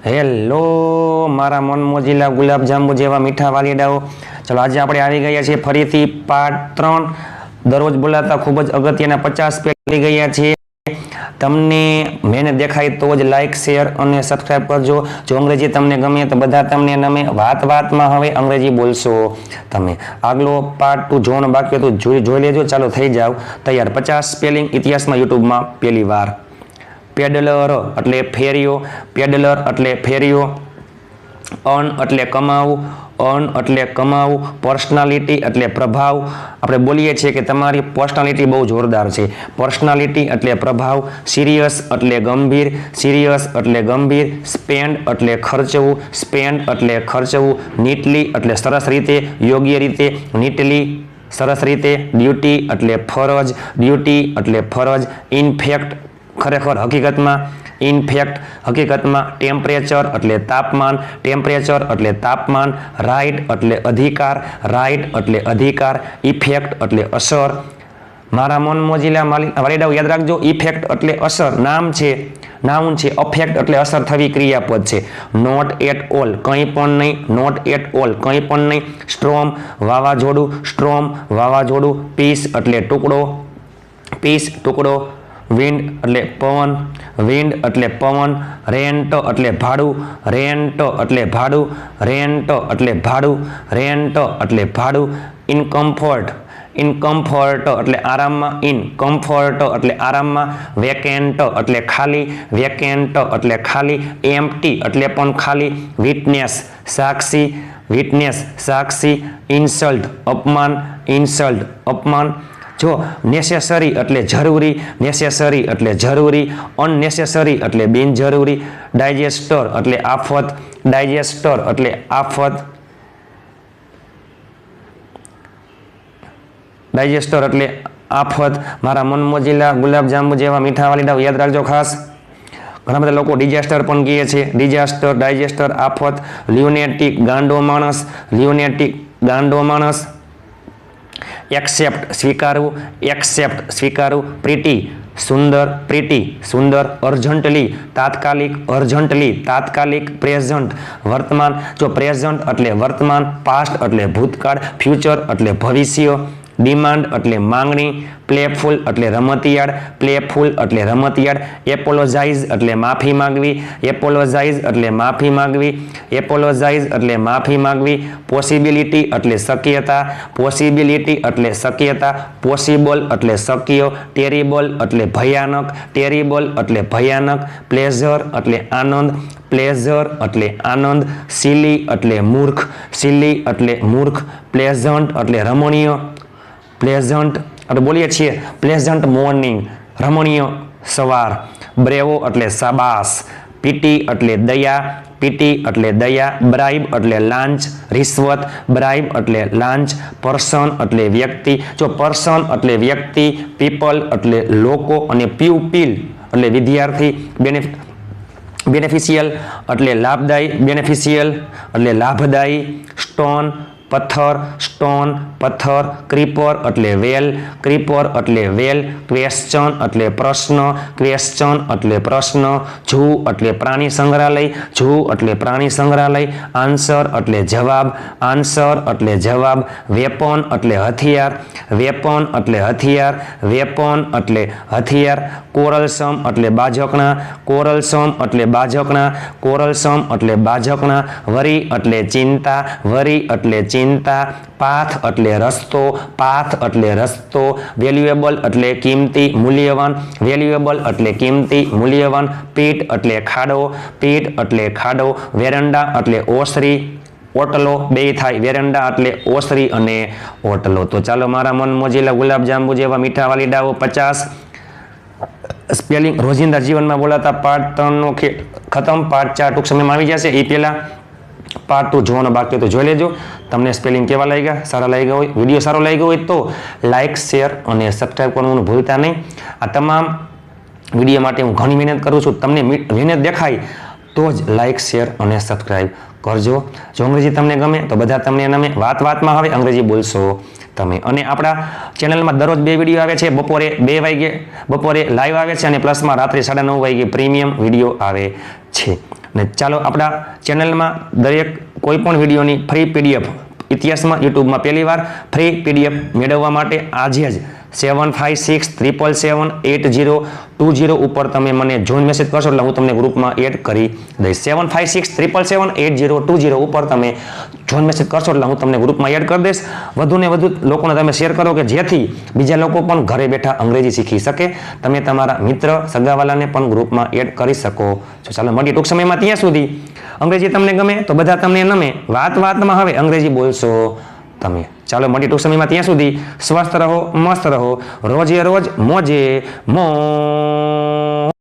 Hello મારા મન મોજીલા ગુલાબજાંબુ જેવા મીઠા વાલીડાઓ. ચલો આજે આપણે આવી ગયા છીએ ફરીથી પાર્ટ 3. દરરોજ બોલાતા ખૂબ જ અગત્યના 50 પેજ આવી ગયા છીએ. તમને મેને દેખાય તો જ લાઈક શેર અને સબસ્ક્રાઇબ કરજો. જો અંગ્રેજી તમને ગમે તો બધા તમને નમે. વાતમાં હવે અંગ્રેજી બોલશો તમે. આગલો પાર્ટ 2 જોવાનો બાકી હતું જોઈ લેજો. ચાલો થઈ જાવ તૈયાર. 50 સ્પેલિંગ ઇતિહાસમાં યુટ્યુબમાં પહેલી વાર. પેડલર એટલે ફેરીઓ, પેડલર એટલે ફેરીઓ. અર્ન એટલે કમાવું, અર્ન એટલે કમાવું. પર્સનાલિટી એટલે પ્રભાવ. આપણે બોલીએ છીએ કે તમારી પર્સનાલિટી બહુ જોરદાર છે. પર્સનાલિટી એટલે પ્રભાવ. સિરિયસ એટલે ગંભીર, સિરિયસ એટલે ગંભીર. સ્પેન્ડ એટલે ખર્ચવું, સ્પેન્ડ એટલે ખર્ચવું. નીટલી એટલે સરસ રીતે, યોગ્ય રીતે, નીટલી સરસ રીતે. ડ્યુટી એટલે ફરજ, ડ્યુટી એટલે ફરજ. ઇનફેક્ટ ખરેખર હકીકતમાં, ઇનફેક્ટ હકીકતમાં. ટેમ્પરેચર એટલે તાપમાન, ટેમ્પરેચર એટલે તાપમાન. રાઇટ એટલે અધિકાર, રાઇટ એટલે અધિકાર. ઇફેક્ટ એટલે અસર. મારા મન મોજીલા વાલીડાઓ યાદ રાખજો, ઇફેક્ટ એટલે અસર નામ છે, નાઉન છે. અફેક્ટ એટલે અસર થવી ક્રિયાપદ છે. નોટ એટ ઓલ કંઈ પણ નહીં, નોટ એટ ઓલ કંઈ પણ નહીં. સ્ટ્રોમ વાવાઝોડું, સ્ટ્રોમ વાવાઝોડું. પીસ એટલે ટુકડો, પીસ ટુકડો. વિન્ડ એટલે પવન, વિન્ડ એટલે પવન. રેન્ટ એટલે ભાડું, રેન્ટ એટલે ભાડું, રેન્ટ એટલે ભાડું, રેન્ટ એટલે ભાડું. ઇનકમ્ફર્ટ, ઇનકમ્ફર્ટ એટલે આરામમાં, ઇનકમ્ફર્ટ એટલે આરામમાં. વેકેન્ટ એટલે ખાલી, વેકેન્ટ એટલે ખાલી. એમ્પ્ટી એટલે પણ ખાલી. વિટનેસ સાક્ષી, વિટનેસ સાક્ષી. ઇન્સલ્ટ અપમાન, ઇન્સલ્ટ અપમાન. જો નેસેસરી એટલે જરૂરી, નેસેસરી એટલે જરૂરી. અનનેસેસરી એટલે બિનજરૂરી. ડાયજેસ્ટર એટલે આફત, ડાયજેસ્ટર એટલે આફત. ડાયજેસ્ટર એટલે આફત. મારા મન મોજીલા ગુલાબજાંબુ જેવા મીઠા વાલીડાઓ યાદ રાખજો ખાસ. ઘણા બધા લોકો ડિઝાસ્ટર પણ કહે છે. ડિઝાસ્ટર, ડાયજેસ્ટર, આફત. લ્યુનેટિક ગાંડો માણસ, લ્યુનેટિક ગાંડો માણસ. એક્સેપ્ટ સ્વીકારવું, એક્સેપ્ટ સ્વીકારવું. પ્રીટી સુંદર, પ્રીટી સુંદર. અર્જન્ટલી તાત્કાલિક, અર્જન્ટલી તાત્કાલિક. પ્રેઝન્ટ વર્તમાન. જો પ્રેઝન્ટ એટલે વર્તમાન, પાસ્ટ એટલે ભૂતકાળ, ફ્યુચર એટલે ભવિષ્ય. ડિમાન્ડ એટલે માંગણી. પ્લેફુલ એટલે રમતિયાળ, પ્લેફુલ એટલે રમતિયાળ. એપોલોજાઇઝ એટલે માફી માંગવી, એપોલોજાઇઝ એટલે માફી માંગવી, એપોલોજાઇઝ એટલે માફી માંગવી. પોસિબિલિટી એટલે શક્યતા, પોસિબિલિટી એટલે શક્યતા. પોસિબલ એટલે શક્ય. ટેરિબલ એટલે ભયાનક, ટેરિબલ એટલે ભયાનક. પ્લેઝર એટલે આનંદ, પ્લેઝર એટલે આનંદ. સિલી એટલે મૂર્ખ, સિલી એટલે મૂર્ખ. પ્લેઝન્ટ એટલે રમણીય, પ્લેઝન્ટ આપણે બોલીએ છીએ પ્લેઝન્ટ મોર્નિંગ, રમણીય સવાર. બ્રેવો એટલે સાબાસ. પીટી એટલે દયા, પીટી એટલે દયા. બ્રાઇબ એટલે લાંચ, રિશ્વત. બ્રાઇબ એટલે લાંચ. પર્સન એટલે વ્યક્તિ. જો પર્સન એટલે વ્યક્તિ, પીપલ એટલે લોકો અને પ્યુપિલ એટલે વિદ્યાર્થી. બેનિફિશિયલ એટલે લાભદાયી, બેનિફિશિયલ એટલે લાભદાયી. સ્ટોન પથ્થર, સ્ટોન પથ્થર. ક્રીપર એટલે વેલ, ક્રીપર એટલે વેલ. ક્વેશ્ચન એટલે પ્રશ્ન, ક્વેશ્ચન એટલે પ્રશ્ન. ઝૂ એટલે પ્રાણી સંગ્રહાલય, ઝૂ એટલે પ્રાણી સંગ્રહાલય. આન્સર એટલે જવાબ, આન્સર એટલે જવાબ. વેપન એટલે હથિયાર, વેપન એટલે હથિયાર, વેપન એટલે હથિયાર. કોરલસમ એટલે બાજકણા, કોરલસમ એટલે બાજકણા, કોરલસમ એટલે બાજકણા. વરી એટલે ચિંતા, વરી એટલે ચિંતા. પાથ એટલે રસ્તો, પાથ એટલે રસ્તો. વેલ્યુએબલ એટલે કિંમતી, મૂલ્યવાન, વેલ્યુએબલ એટલે કિંમતી, મૂલ્યવાન. પીટ એટલે ખાડો, પીટ એટલે ખાડો. વેરંડા એટલે ઓસરી, ઓટલો બે થાય. વેરંડા એટલે ઓસરી અને ઓટલો. તો ચાલો મારા મન મોજીલા ગુલાબજાંબુ જેવા મીઠા વાલીડાઓ 50 સ્પેલિંગ રોજિંદા જીવનમાં બોલાતા પાર્ટ 3 નો ખતમ. પાર્ટ 4 ટૂંક સમયમાં આવી જશે. એ પહેલા પાર્ટ 2 જોવાનો બાકી તો જોઈ લેજો. તમને સ્પેલિંગ કેવા લાગ્યા, સારા લાગ્યા હોય, વિડીયો સારો લાગ્યો હોય તો લાઇક શેર અને સબસ્ક્રાઈબ કરવાનું ભૂલતા નહીં. આ તમામ વિડીયો માટે હું ઘણી મહેનત કરું છું. તમને મહેનત દેખાય તો જ લાઇક શેર અને સબસ્ક્રાઈબ કરજો. જો અંગ્રેજી તમને ગમે તો બધા તમને નમે. વાતમાં હવે અંગ્રેજી બોલશો તમે. અને આપણા ચેનલમાં દરરોજ 2 વિડીયો આવે છે. બપોરે 2 વાગે બપોરે લાઈવ આવે છે અને પ્લસમાં રાત્રે 9:30 વાગે પ્રીમિયમ વિડીયો આવે છે. ને ચાલો આપણા ચેનલમાં દરેક કોઈ પણ વિડીયોની ફ્રી પીડીએફ ઇતિહાસમાં યુટ્યુબમાં પહેલી વાર ફ્રી પીડીએફ મેળવવા માટે આજે જ 7567778020 ઉપર તમે મને જોઈન મેસેજ કરશો એટલે હું તમને ગ્રુપમાં એડ કરી દઈશ. 7567778020 ઉપર તમે જોઈન મેસેજ કરશો એટલે હું તમને ગ્રુપમાં એડ કરી દઈશ. વધુને વધુ લોકોને તમે શેર કરો કે જેથી બીજા લોકો પણ ઘરે બેઠા અંગ્રેજી શીખી શકે. તમે તમારા મિત્ર સગાવાલાને પણ ગ્રુપમાં એડ કરી શકો છો. ચાલો મળીએ ટૂંક સમયમાં. ત્યાં સુધી અંગ્રેજી તમને ગમે તો બધા તમને નમે. વાતમાં હવે અંગ્રેજી બોલશો તમે. ચાલો મળીએ ટૂંક સમયમાં. ત્યાં સુધી સ્વસ્થ રહો, મસ્ત રહો, રોજે રોજ મોજે મો.